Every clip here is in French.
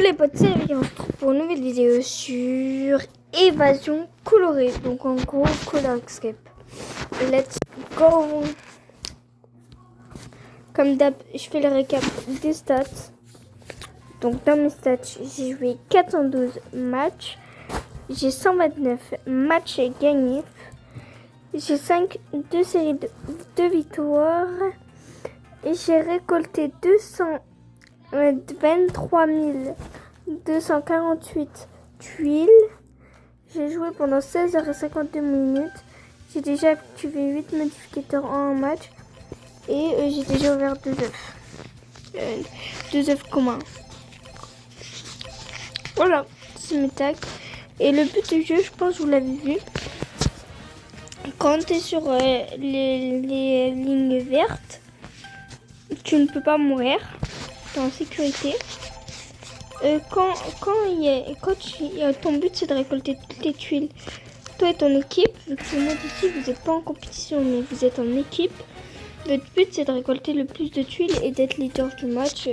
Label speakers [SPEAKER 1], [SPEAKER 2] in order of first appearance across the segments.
[SPEAKER 1] les potes, c'est Eric, on se retrouve pour une nouvelle vidéo sur évasion colorée. Donc en gros, Colorscape. Let's go. Comme d'hab, je fais le récap des stats. Donc dans mes stats, j'ai joué 412 matchs. J'ai 129 matchs gagnés. J'ai 2 séries de victoires. Et j'ai récolté 23 248 tuiles. J'ai joué pendant 16h52 minutes. J'ai déjà activé 8 modificateurs en un match. Et j'ai déjà ouvert 2 œufs. 2 œufs communs. Voilà, c'est mes tags. Et le but du jeu, je pense que vous l'avez vu. Quand tu es sur les lignes vertes, tu ne peux pas mourir. Tu es en sécurité. Ton but c'est de récolter toutes les tuiles. Toi et ton équipe, vu que tout le monde ici, vous n'êtes pas en compétition, mais vous êtes en équipe. Votre but c'est de récolter le plus de tuiles et d'être leader du match.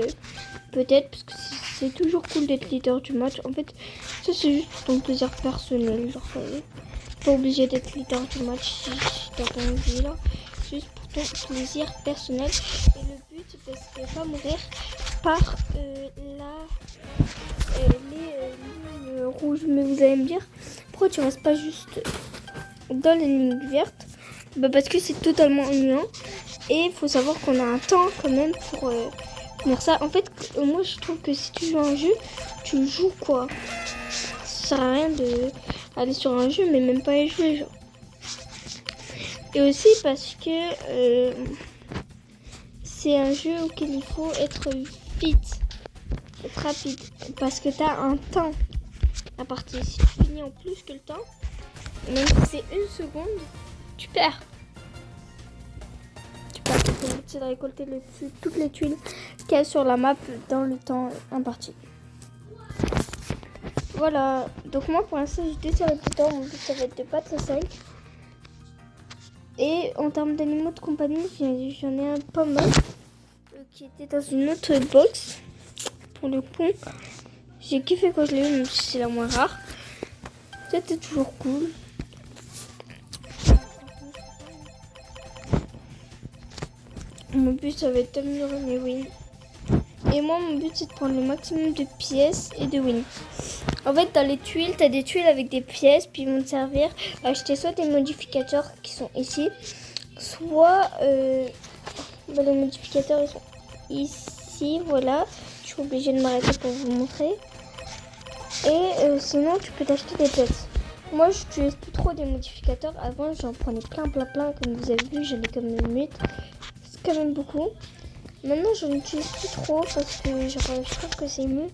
[SPEAKER 1] Peut-être, parce que c'est toujours cool d'être leader du match. En fait, ça c'est juste pour ton plaisir personnel. Genre, pas obligé d'être leader du match si t'as pas envie là. Juste pour ton plaisir personnel. Et le but, c'est de ne pas mourir par les lignes rouges. Mais vous allez me dire, pourquoi tu restes pas juste dans les lignes vertes? Bah parce que c'est totalement ennuyant. Et il faut savoir qu'on a un temps quand même pour faire ça. En fait, moi je trouve que si tu joues à un jeu, tu le joues quoi. Ça sert à rien d'aller sur un jeu, mais même pas y jouer genre. Et aussi parce que c'est un jeu auquel il faut être vite, être rapide. Parce que tu as un temps à partir. Si tu finis en plus que le temps, même si c'est une seconde, tu perds. Le but c'est de récolter toutes les tuiles qu'il y a sur la map dans le temps imparti. Voilà, donc moi pour l'instant j'ai 2 séries de temps, mon but ça va être de battre les 5. Et en termes d'animaux de compagnie, j'en ai un pas mal qui était dans une autre box. Pour le coup, j'ai kiffé quand je l'ai eu, même si c'est la moins rare. C'était toujours cool. Mon but ça va être d'améliorer mes wins. Et moi mon but c'est de prendre le maximum de pièces et de wins. En fait dans les tuiles, tu as des tuiles avec des pièces, puis ils vont te servir à acheter soit des modificateurs qui sont ici, soit les modificateurs ils sont ici, voilà. Je suis obligée de m'arrêter pour vous montrer. Et sinon tu peux t'acheter des pets. Moi j'utilise plus trop des modificateurs. Avant j'en prenais plein comme vous avez vu, j'en ai comme une 8. C'est quand même beaucoup. Maintenant je n'utilise plus trop parce que je trouve que c'est mieux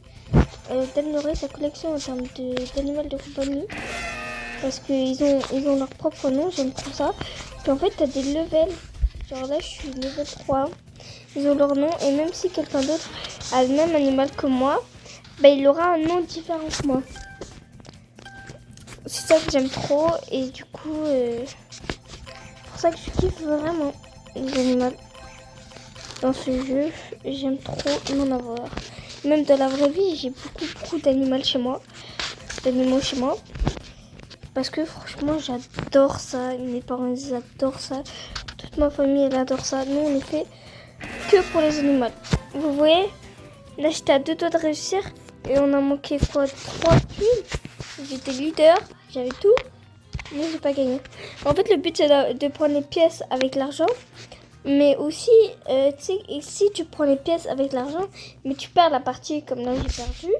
[SPEAKER 1] d'améliorer ta collection en termes d'animaux de compagnie. Parce qu'ils ont leur propre nom, j'aime trop ça. Puis en fait tu as des levels. Genre là je suis level 3. Ils ont leur nom et même si quelqu'un d'autre a le même animal que moi, bah, il aura un nom différent que moi. C'est ça que j'aime trop et du coup c'est pour ça que je kiffe vraiment les animaux. Dans ce jeu, j'aime trop m'en avoir. Même dans la vraie vie, j'ai beaucoup d'animaux chez moi. Parce que franchement, j'adore ça. Mes parents, ils adorent ça. Toute ma famille, elle adore ça. Nous, on est fait que pour les animaux. Vous voyez, là, j'étais à 2 doigts de réussir. Et on a manqué quoi, 3 tuiles. J'étais leader, j'avais tout. Mais j'ai pas gagné. En fait, le but, c'est de prendre les pièces avec l'argent. Mais aussi, tu sais, si tu prends les pièces avec l'argent, mais tu perds la partie comme là j'ai perdu.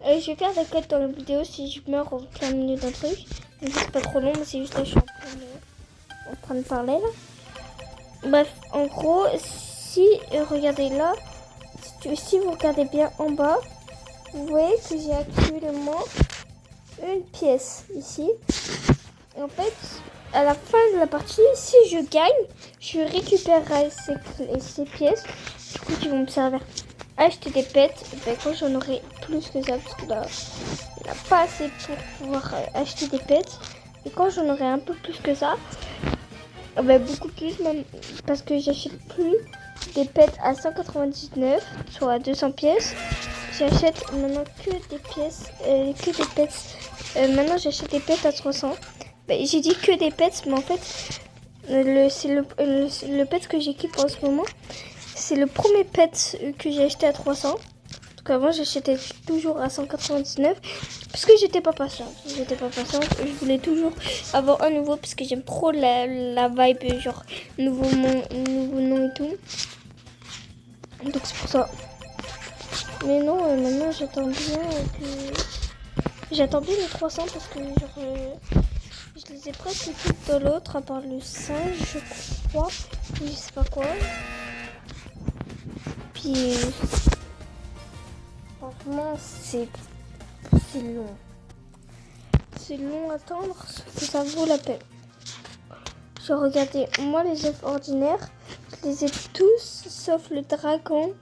[SPEAKER 1] Je vais faire des codes dans la vidéo si je meurs au plein milieu d'un truc. C'est pas trop long, mais c'est juste là je suis en train de parler là. Bref, en gros, si regardez là, si vous regardez bien en bas, vous voyez que j'ai actuellement une pièce ici. Et en fait, à la fin de la partie, si je gagne, je récupérerai ces pièces, du coup qui vont me servir à acheter des pets. Ben, quand j'en aurai plus que ça, parce que là, il n'y a pas assez pour pouvoir acheter des pets. Et quand j'en aurai un peu plus que ça, ben, beaucoup plus même, parce que j'achète plus des pets à 199, soit 200 pièces. J'achète maintenant que des pièces, que des pets. Maintenant j'achète des pets à 300. J'ai dit que des pets, mais en fait, c'est le pet que j'équipe en ce moment. C'est le premier pet que j'ai acheté à 300. Donc avant j'achetais toujours à 199 parce que j'étais pas patiente. Je voulais toujours avoir un nouveau parce que j'aime trop la vibe genre nouveau nom et tout. Donc c'est pour ça. Mais non, maintenant j'attends bien les 300 parce que genre je les ai presque toutes dans l'autre à part le singe je crois. Je sais pas quoi. Puis franchement c'est long. C'est long à attendre, sauf que ça vaut la peine. J'ai regardé, moi les œufs ordinaires, je les ai tous sauf le dragon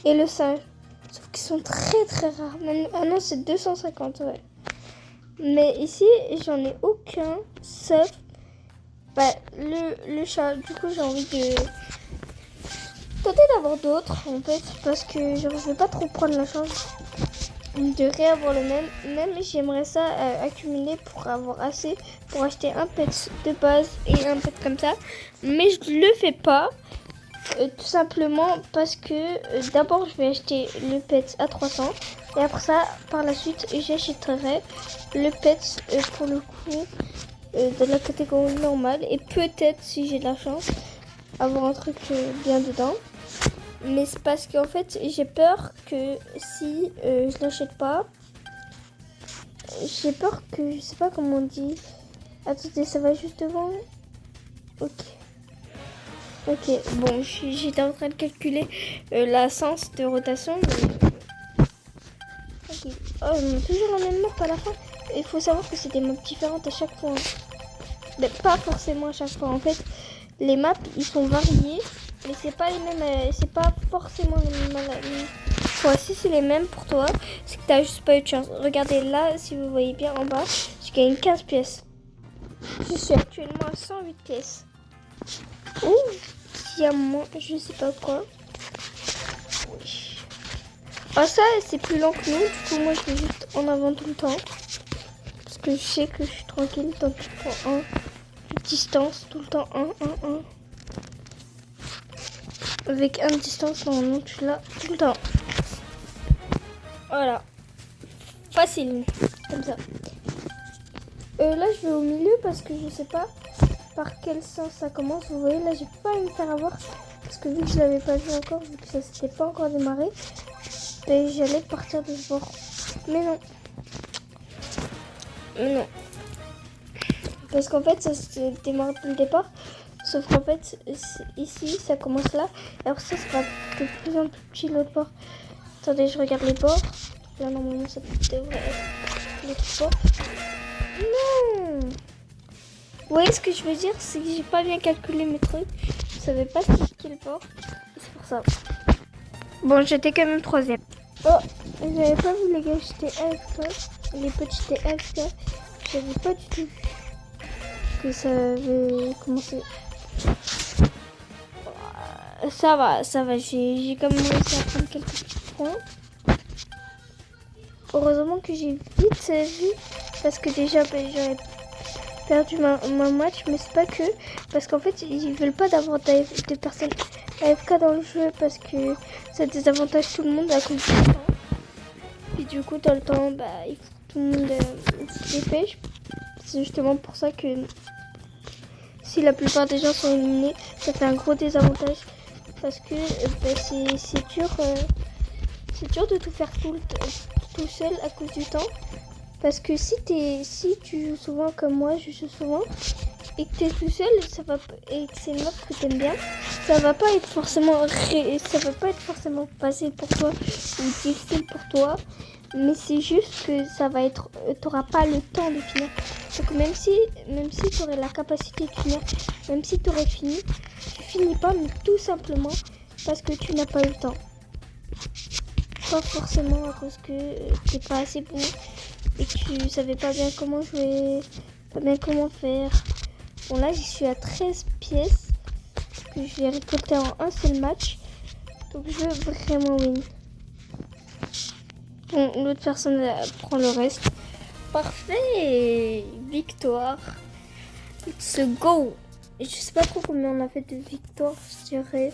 [SPEAKER 1] et le singe. Sauf qu'ils sont très très rares. Ah non, c'est 250, ouais. Mais ici, j'en ai aucun sauf le chat. Du coup, j'ai envie de tenter d'avoir d'autres en fait. Parce que genre, je vais pas trop prendre la chance de réavoir le même. Même j'aimerais ça accumuler pour avoir assez pour acheter un pet de base et un pet comme ça. Mais je le fais pas. Tout simplement parce que d'abord je vais acheter le pet à 300 et après ça par la suite j'achèterai le pet pour le coup de la catégorie normale et peut-être si j'ai de la chance avoir un truc bien dedans. Mais c'est parce qu'en fait j'ai peur que si je l'achète pas, j'ai peur que je sais pas comment on dit. Attendez, ça va juste devant. Ok, bon, j'étais en train de calculer la sens de rotation. Mais... Ok. Oh, on a toujours la même map à la fin. Il faut savoir que c'est des maps différentes à chaque fois. Mais pas forcément à chaque fois. En fait, les maps, ils sont variés. Mais c'est pas les mêmes. C'est pas forcément les mêmes. Toi, si c'est les mêmes pour toi, c'est que t'as juste pas eu de chance. Regardez là, si vous voyez bien en bas, je gagne 15 pièces. Je suis actuellement à 108 pièces. Ouh, diamant, je sais pas quoi. Oui. Ah, ça, c'est plus lent que nous. Du coup, moi, je vais juste en avant tout le temps. Parce que je sais que je suis tranquille tant que je prends un de distance. Tout le temps, un. Avec un de distance, normalement, tu l'as tout le temps. Voilà. Facile. Comme ça. Là, je vais au milieu parce que je sais pas par quel sens ça commence. Vous voyez, là, j'ai pas à me faire avoir. Parce que vu que je l'avais pas vu encore, vu que ça s'était pas encore démarré, et j'allais partir de ce bord. Mais non. Parce qu'en fait, ça se démarre dès le départ. Sauf qu'en fait, ici, ça commence là. Et après, ça sera de plus en plus petit l'autre bord. Attendez, je regarde les bords. Là, normalement, ça devrait être l'autre bord. Non! Vous voyez ce que je veux dire? C'est que j'ai pas bien calculé mes trucs. Je savais pas c'est quel bord. C'est pour ça. Bon, j'étais quand même troisième. Oh, j'avais pas vu les gars, j'étais AFK. Les petits étaient AFK. J'avais pas du tout vu que ça avait commencé. Ça va. J'ai quand même réussi à prendre quelques petits points. Heureusement que j'ai vite vu. Parce que déjà, j'aurais perdu ma match. Mais c'est pas que. Parce qu'en fait, ils veulent pas d'avoir de personnes AFK dans le jeu. Parce que ça désavantage tout le monde à cause du temps. Et du coup, dans le temps, il faut que tout le monde se dépêche. C'est justement pour ça que si la plupart des gens sont éliminés, ça fait un gros désavantage. Parce que c'est dur. C'est dur de tout faire tout seul à cause du temps. Parce que si tu joues souvent comme moi, je joue souvent, et que tu es tout seul, et que c'est une map que tu aimes bien, ça va pas être forcément facile pour toi ou difficile pour toi. Mais c'est juste que ça va être, t'auras pas le temps de finir. Donc même si tu aurais la capacité de finir, même si tu aurais fini, tu finis pas, mais tout simplement parce que tu n'as pas eu le temps. Pas forcément à cause que t'es pas assez bon et que tu savais pas bien comment jouer, pas bien comment faire. Bon là j'y suis à 13 pièces. que je vais récolter en un seul match. Donc je veux vraiment win. Bon, l'autre personne prend le reste. Parfait. Victoire. Let's go. Et je sais pas trop combien on a fait de victoires, je dirais.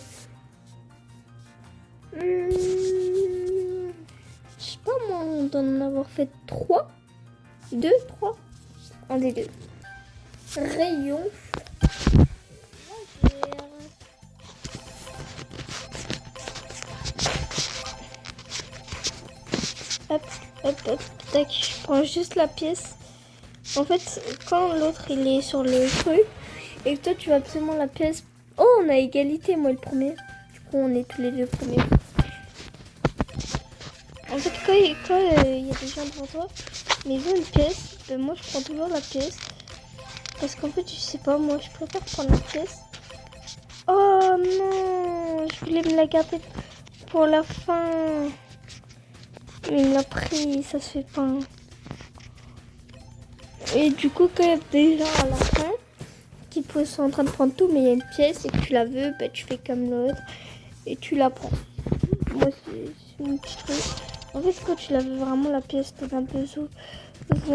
[SPEAKER 1] Je sais pas moi, on doit en avoir fait 3. 2, 3. Un des deux. Rayon. Hop, hop, hop, tac, je prends juste la pièce. En fait, quand l'autre il est sur le truc et que toi tu veux absolument la pièce. Oh, on a égalité, moi le premier. Du coup, on est tous les deux premiers. En fait, quand il y a des gens devant toi, mais ils ont une pièce, ben moi je prends toujours la pièce. Parce qu'en fait, je sais pas, moi je préfère prendre la pièce. Oh non, je voulais me la garder pour la fin. Mais il l'a pris, ça se fait pas. Et du coup, quand il y a des gens à la fin qui sont en train de prendre tout, mais il y a une pièce et que tu la veux, bah, tu fais comme l'autre et tu la prends. Moi, c'est mon petit truc. En fait, quand tu la veux vraiment, la pièce, t'as besoin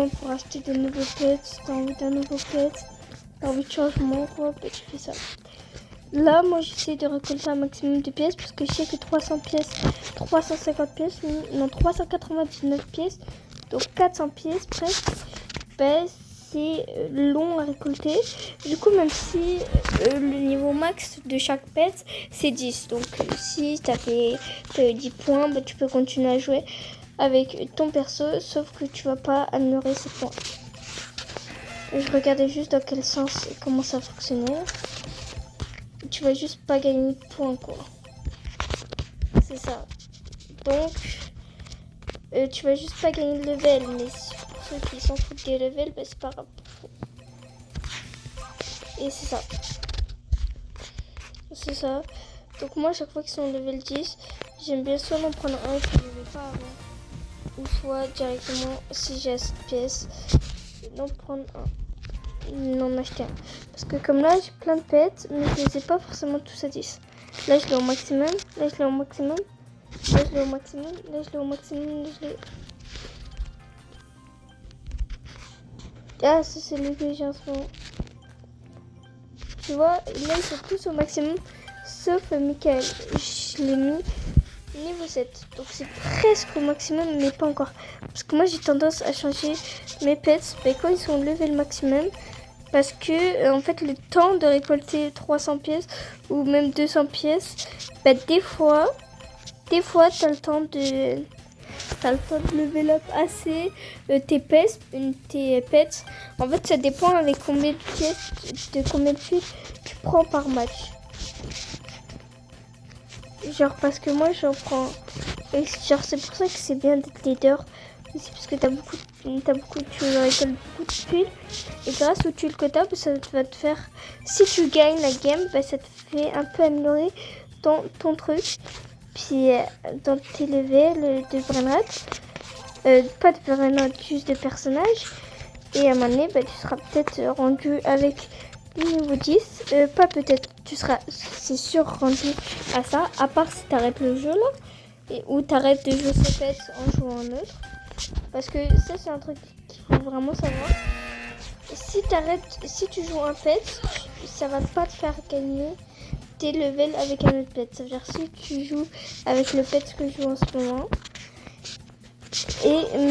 [SPEAKER 1] pour acheter de nouveaux pets. Si t'as envie d'un nouveau pet, t'as envie de changement, quoi, bah, tu fais ça. Là, moi, j'essaie de récolter un maximum de pièces parce que je sais que 300 pièces, 350 pièces, non, 399 pièces, donc 400 pièces presque, ben, c'est long à récolter. Du coup, même si le niveau max de chaque pet, c'est 10. Donc, si tu as fait 10 points, ben, tu peux continuer à jouer avec ton perso, sauf que tu vas pas améliorer ces points. Et je regardais juste dans quel sens et comment ça fonctionnait. Tu vas juste pas gagner de points, quoi. C'est ça. Donc, tu vas juste pas gagner de level. Mais pour ceux qui s'en foutent des levels, bah, c'est pas grave. Et c'est ça. C'est ça. Donc moi, chaque fois qu'ils sont level 10, j'aime bien soit en prendre un que je ne vais pas avant. Ou soit directement, si j'ai assez de pièces, d'en prendre un. Non, acheter un. Parce que comme là, j'ai plein de pets, mais je les ai pas forcément tous à 10. Là, je l'ai au maximum. Là, je l'ai au maximum. Là, je l'ai au maximum. Là, je l'ai au maximum. Là, je l'ai... Ah, ça, c'est le que j'ai en ce moment. Tu vois, là, ils sont tous au maximum. Sauf Michael. Je l'ai mis niveau 7. Donc, c'est presque au maximum, mais pas encore. Parce que moi, j'ai tendance à changer mes pets mais quand ils sont level maximum. Parce que, en fait, le temps de récolter 300 pièces ou même 200 pièces, bah, des fois, t'as le temps de level up assez tes pets. En fait, ça dépend avec combien de pièces, de combien de filles tu prends par match. Genre, parce que moi, j'en prends. Et genre, c'est pour ça que c'est bien d'être leader. C'est parce que tu récoltes beaucoup de tuiles. Et grâce aux tuiles que tu as, ça va te faire... Si tu gagnes la game, bah, ça te fait un peu améliorer ton truc. Puis dans tes levels de brainrot, pas de brainrot, juste de personnages. Et à un moment donné, bah, tu seras peut-être rendu avec le niveau 10. Pas peut-être, tu seras, c'est sûr, rendu à ça. À part si tu arrêtes le jeu là. Ou tu arrêtes de jouer ce pet en jouant en autre. Parce que ça, c'est un truc qu'il faut vraiment savoir. Si tu joues un pet, ça va pas te faire gagner tes levels avec un autre pet. Ça veut dire si tu joues avec le pet que je joue en ce moment,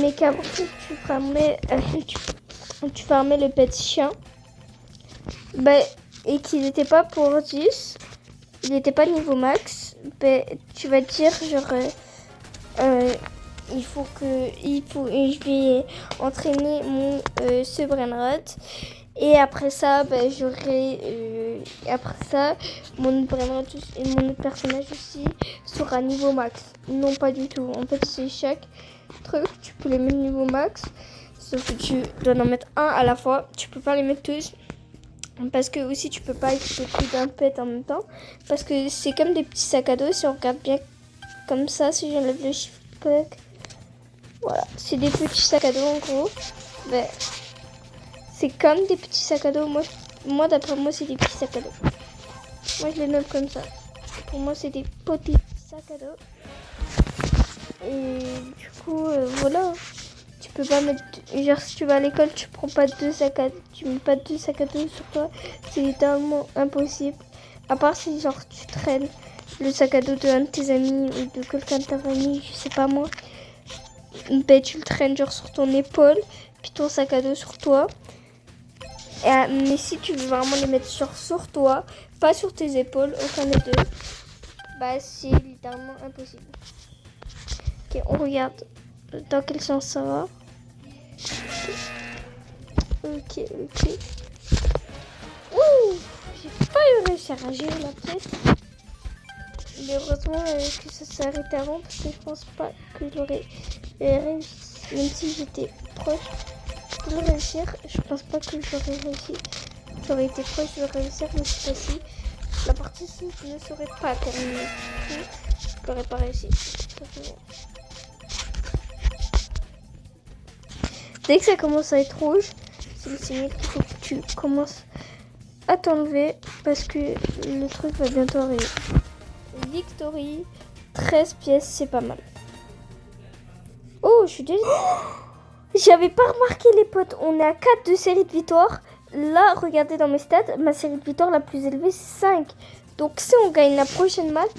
[SPEAKER 1] mais qu'après tu farmais le pet chien, bah, et qu'il n'était pas pour 10, il n'était pas niveau max, bah, tu vas te dire genre... je vais entraîner mon ce brainrot et après ça mon brainrot et mon autre personnage aussi sera niveau max. Non, pas du tout. En fait, c'est chaque truc, tu peux les mettre niveau max, sauf que tu dois en mettre un à la fois. Tu peux pas les mettre tous. Parce que aussi tu peux pas équiper plus d'un pet en même temps. Parce que c'est comme des petits sacs à dos. Si on regarde bien comme ça, si j'enlève le chiffre code. Voilà, c'est des petits sacs à dos en gros. Ben, c'est comme des petits sacs à dos. Moi d'après moi, c'est des petits sacs à dos. Moi, je les note comme ça. Pour moi, c'est des petits sacs à dos. Et du coup, voilà. Tu peux pas mettre... Genre, si tu vas à l'école, tu prends pas tu mets pas 2 sacs à dos sur toi. C'est littéralement impossible. À part si, genre, tu traînes le sac à dos d'un de tes amis ou de quelqu'un de ta famille, je sais pas moi. Ben, tu le traînes, genre, sur ton épaule. Puis ton sac à dos sur toi. Mais si tu veux vraiment les mettre genre, sur toi, pas sur tes épaules, aucun des deux, bah c'est littéralement impossible. Ok, on regarde dans quel sens ça va. Ok. Ouh, j'ai pas réussi à ranger la pièce. Mais heureusement que ça s'est arrêté avant parce que je pense pas que j'aurais réussi. Même si j'étais proche de le réussir, je pense pas que j'aurais réussi. J'aurais été proche de réussir, mais cette fois-ci, la partie ne serait pas terminée. Je n'aurais pas réussi. Dès que ça commence à être rouge, c'est le signe qu'il faut que tu commences à t'enlever parce que le truc va bientôt arriver. Victory, 13 pièces, c'est pas mal. Oh, je suis désolée. J'avais pas remarqué les potes, on est à 4 de série de victoires. Là, regardez dans mes stats, ma série de victoires la plus élevée, c'est 5. Donc si on gagne la prochaine match,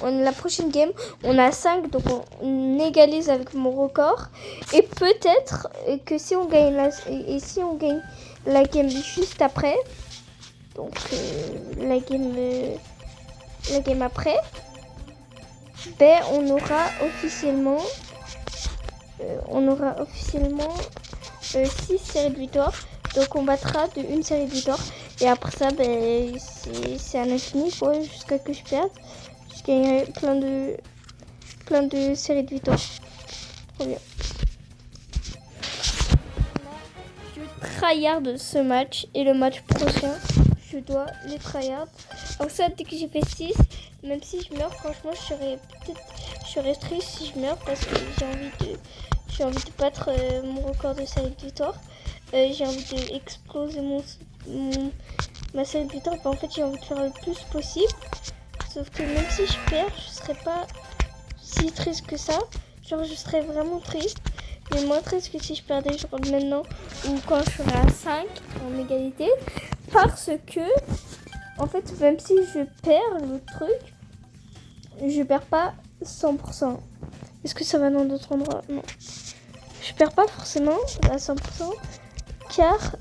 [SPEAKER 1] la prochaine game, on a 5, donc on égalise avec mon record. Et peut-être que si on gagne la game juste après, donc la game après, ben on aura officiellement 6 séries de victoires. Donc on battra de une série de victoires. Et après ça, ben, c'est un infini quoi, jusqu'à que je perde. Je gagnerai plein de séries de victoires. Trop bien. Je tryhard ce match et le match prochain, je dois les tryhard. Alors ça, dès que j'ai fait 6, même si je meurs, franchement, je serais triste si je meurs parce que j'ai envie de battre mon record de série de victoires. J'ai envie d'exploser ma série de victoires. En fait, j'ai envie de faire le plus possible. Sauf que même si je perds, je serais pas si triste que ça. Genre, je serais vraiment triste. Mais moins triste que si je perdais genre maintenant ou quand je serais à 5 en égalité. Parce que, en fait, même si je perds le truc, je perds pas 100%. Est-ce que ça va dans d'autres endroits? Non. Je perds pas forcément à 100%. Car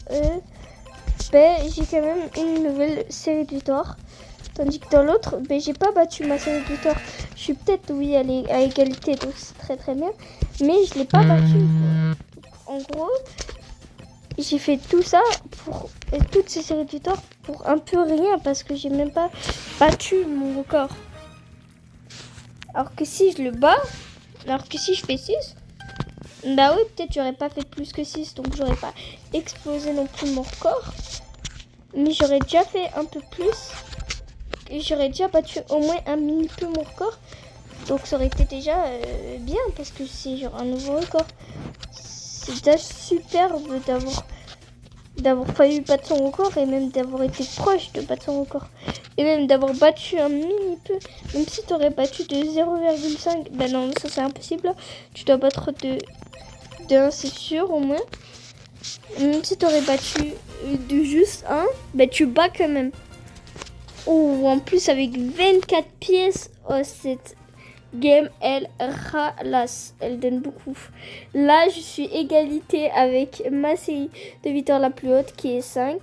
[SPEAKER 1] j'ai quand même une nouvelle série de victoires. Tandis que dans l'autre, j'ai pas battu ma série de victoires. Je suis peut-être, oui, à égalité, donc c'est très très bien. Mais je l'ai pas battu. En gros, j'ai fait tout ça pour toutes ces séries de victoires pour un peu rien. Parce que j'ai même pas battu mon record. Alors que si je le bats, alors que si je fais 6... Bah oui, peut-être j'aurais pas fait plus que 6, donc j'aurais pas explosé non plus mon record. Mais j'aurais déjà fait un peu plus. Et j'aurais déjà battu au moins un mini peu mon record. Donc ça aurait été déjà bien, parce que c'est genre un nouveau record. C'est déjà superbe d'avoir failli battre son record et même d'avoir été proche de battre son record. Et même d'avoir battu un mini peu. Même si tu aurais battu de 0,5, ben non, ça c'est impossible. Tu dois battre de 1, c'est sûr au moins. Même si tu aurais battu de juste 1, ben tu bats quand même. Oh, en plus avec 24 pièces, oh, cette game, elle ralasse. Elle donne beaucoup. Là, je suis égalité avec ma série de victoires la plus haute qui est 5.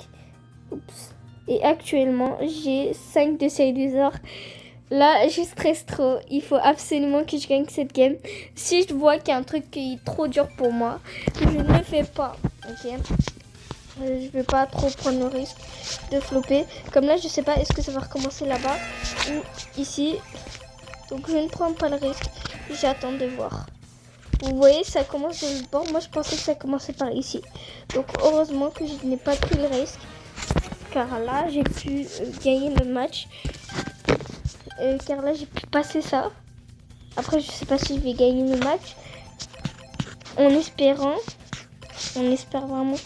[SPEAKER 1] Oups. Et actuellement, j'ai 5 de série de victoires. Là, je stresse trop. Il faut absolument que je gagne cette game. Si je vois qu'il y a un truc qui est trop dur pour moi, je ne le fais pas. Ok. Je vais pas trop prendre le risque de flopper. Comme là, je sais pas, est-ce que ça va recommencer là-bas ou ici. Donc, je ne prends pas le risque. J'attends de voir. Vous voyez, ça commence de le bord. Moi, je pensais que ça commençait par ici. Donc, heureusement que je n'ai pas pris le risque. Car là, j'ai pu gagner le match. Car là, j'ai pu passer ça. Après, je sais pas si je vais gagner le match. En espérant. On espère vraiment.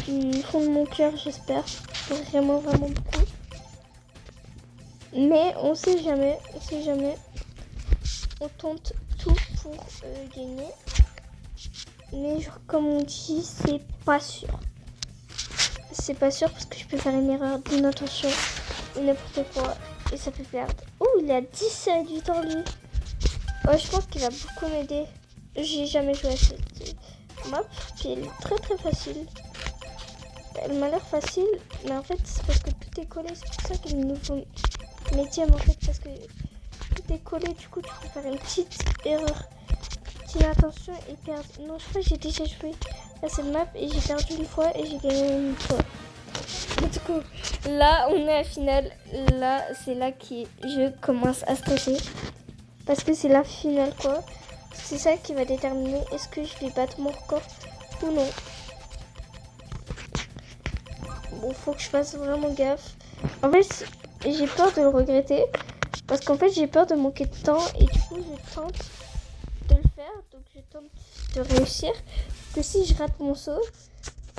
[SPEAKER 1] Du fond de mon cœur, j'espère. Vraiment, vraiment beaucoup. Mais on sait jamais. On tente tout pour gagner. Mais genre, comme on dit, c'est pas sûr. C'est pas sûr parce que je peux faire une erreur d'inattention ou n'importe quoi et ça peut perdre. Oh, il a 17 8 ans lui. Ouais, je pense qu'il va beaucoup m'aider. J'ai jamais joué à cette map, puis elle est très très facile. Elle m'a l'air facile, mais en fait c'est parce que tout est collé, c'est pour ça qu'il nous faut médium en fait, parce que tout est collé, du coup tu peux faire une petite erreur d'inattention et perdre. Non, je crois que j'ai déjà joué à cette map et j'ai perdu une fois et j'ai gagné une fois. Du coup, là on est à la finale, là c'est là que je commence à stresser. Parce que c'est la finale quoi. C'est ça qui va déterminer est-ce que je vais battre mon record ou non. Bon, faut que je fasse vraiment gaffe. En fait, j'ai peur de le regretter. Parce qu'en fait, j'ai peur de manquer de temps. Et du coup, je tente de le faire. Donc, je tente de réussir. Que si je rate mon saut,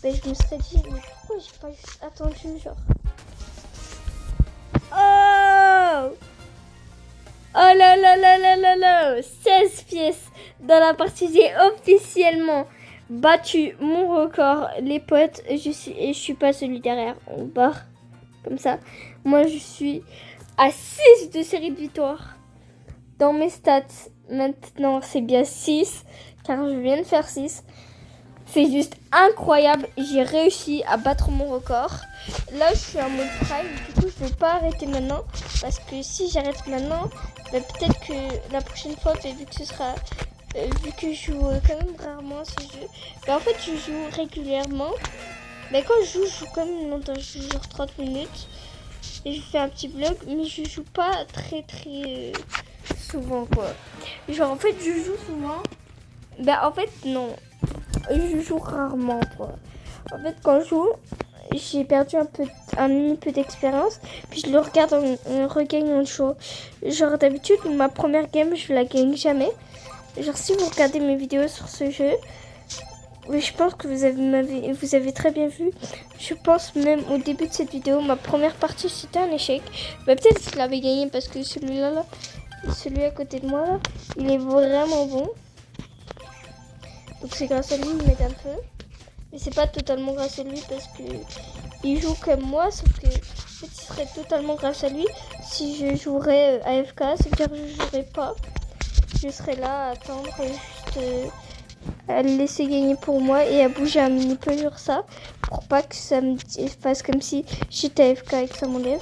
[SPEAKER 1] ben, je me serais dit, mais pourquoi j'ai pas juste attendu, genre. Oh! Oh là là là là là là, 16 pièces dans la partie. J'ai officiellement battu mon record. Les potes, je suis pas celui derrière. On barre comme ça. Moi, je suis à 6 de série de victoires. Dans mes stats, maintenant, c'est bien 6. Car je viens de faire 6. C'est juste incroyable. J'ai réussi à battre mon record. Là, je suis en mode prime. Du coup, je vais pas arrêter maintenant. Parce que si j'arrête maintenant, bah, peut-être que la prochaine fois, bah, vu que ce sera... vu que je joue quand même rarement à ce jeu. Bah, en fait, je joue régulièrement. Mais quand je joue quand même longtemps. Je joue genre 30 minutes. Et je fais un petit vlog. Mais je joue pas très souvent, quoi. Genre, en fait, je joue souvent. Bah, en fait, non. Je joue rarement, quoi. En fait, quand je joue, j'ai perdu un mini peu d'expérience. Puis je le regarde en regagnant le show. Genre d'habitude, ma première game, je la gagne jamais. Genre si vous regardez mes vidéos sur ce jeu, oui, je pense que vous avez très bien vu. Je pense même au début de cette vidéo, ma première partie, c'était un échec. Bah, peut-être que je l'avais gagné parce que celui à côté de moi, là, il est vraiment bon. Donc c'est grâce à lui, il m'aide un peu. Mais c'est pas totalement grâce à lui parce que il joue comme moi, sauf que en fait, il serait totalement grâce à lui si je jouerais AFK, c'est-à-dire que je jouerais pas. Je serais là à attendre juste à le laisser gagner pour moi et à bouger un mini peu sur ça pour pas que ça me fasse comme si j'étais AFK et que ça m'enlève.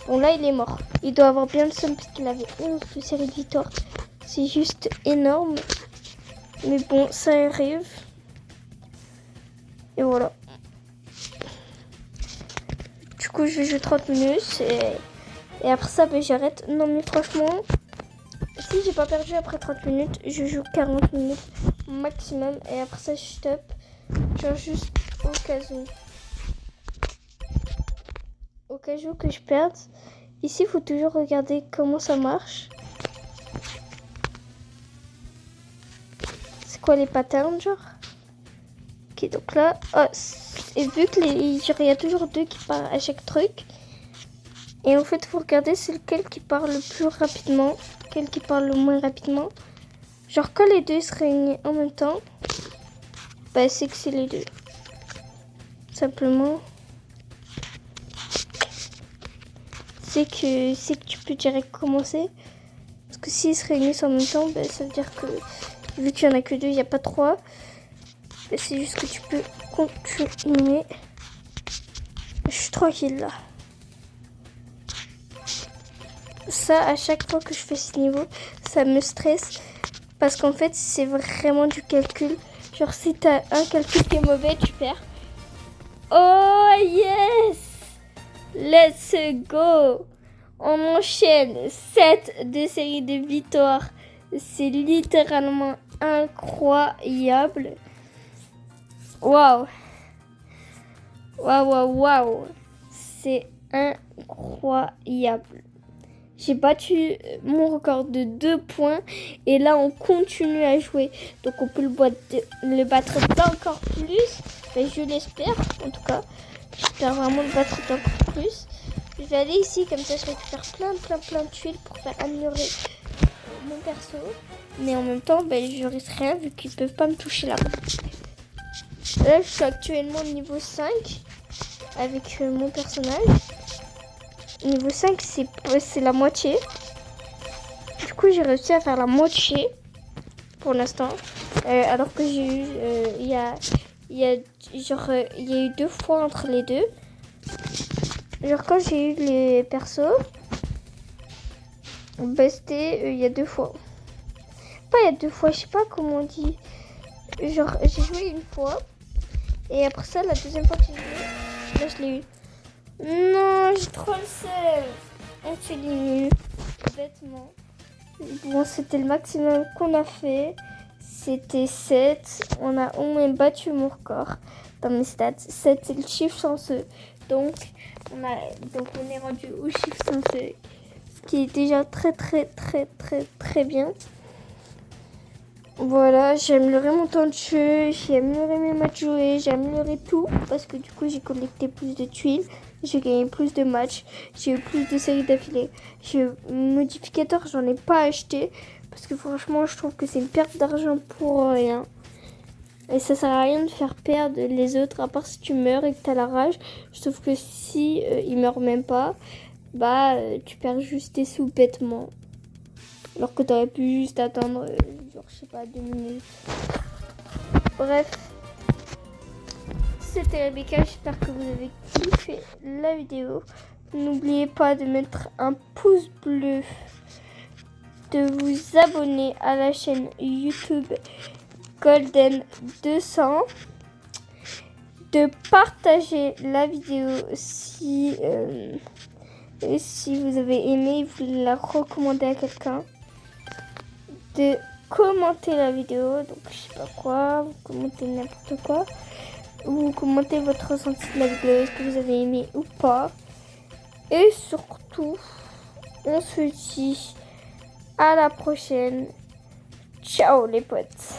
[SPEAKER 1] Bon là il est mort. Il doit avoir bien le seum parce qu'il avait 11 de série de victoires. C'est juste énorme. Mais bon, ça arrive. Et voilà. Du coup, je joue 30 minutes et après ça, ben, j'arrête. Non, mais franchement, si j'ai pas perdu après 30 minutes, je joue 40 minutes maximum et après ça, je stoppe. Genre juste au cas où. Au cas où que je perde. Ici, il faut toujours regarder comment ça marche. C'est quoi les patterns, genre? Ok, donc là, oh, et vu que il y a toujours deux qui parlent à chaque truc. Et en fait, il faut regarder c'est lequel qui parle le plus rapidement, lequel qui parle le moins rapidement. Genre, quand les deux se réunissent en même temps, bah, c'est que c'est les deux. Simplement, c'est que tu peux direct commencer. Parce que s'ils se réunissent en même temps, bah, ça veut dire que vu qu'il n'y en a que deux, il n'y a pas trois. Bah, c'est juste que tu peux continuer. Je suis tranquille là. Ça, à chaque fois que je fais ce niveau, ça me stresse. Parce qu'en fait, c'est vraiment du calcul. Genre, si t'as un calcul qui est mauvais, tu perds. Oh yes! Let's go! On enchaîne 7 de série de victoires. C'est littéralement incroyable. Waouh! Waouh, waouh, waouh! C'est incroyable. J'ai battu mon record de 2 points et là on continue à jouer. Donc on peut le battre d'encore plus. Mais je l'espère en tout cas. J'espère vraiment le battre d'encore plus. Je vais aller ici, comme ça je récupère plein de tuiles pour faire améliorer mon perso. Mais en même temps, je risque rien vu qu'ils peuvent pas me toucher là. Là, je suis actuellement niveau 5 avec mon personnage. Niveau 5, c'est la moitié. Du coup, j'ai réussi à faire la moitié pour l'instant. Alors que j'ai eu, il y a eu 2 fois entre les deux. Genre quand j'ai eu les persos, c'était il y a 2 fois. Pas il y a 2 fois, je sais pas comment on dit. Genre j'ai joué une fois. Et après ça, la deuxième fois que j'ai joué, là je l'ai eu. Non, j'ai trop le seum. On s'élimine bêtement. Bon, c'était le maximum qu'on a fait. C'était 7. On a au moins battu mon record dans mes stats. 7, c'est le chiffre chanceux. Donc, on est rendu au chiffre chanceux. Ce qui est déjà très bien. Voilà, j'ai amélioré mon temps de jeu, j'ai amélioré mes matchs joués, j'ai amélioré tout. Parce que du coup, j'ai collecté plus de tuiles, j'ai gagné plus de matchs, j'ai eu plus de séries d'affilée. J'ai modificateur, j'en ai pas acheté. Parce que franchement, je trouve que c'est une perte d'argent pour rien. Et ça sert à rien de faire perdre les autres, à part si tu meurs et que t'as la rage. Je trouve que si ils meurent même pas, tu perds juste tes sous bêtement. Alors que t'aurais pu juste attendre, genre, je sais pas, 2 minutes. Bref. C'était Rebecca, j'espère que vous avez kiffé la vidéo. N'oubliez pas de mettre un pouce bleu, de vous abonner à la chaîne YouTube Golden 200, de partager la vidéo si vous avez aimé, vous la recommandez à quelqu'un, de commenter la vidéo, donc je sais pas quoi, vous commentez n'importe quoi, ou vous commentez votre ressenti de la vidéo, est-ce que vous avez aimé ou pas, et surtout, on se dit à la prochaine. Ciao les potes.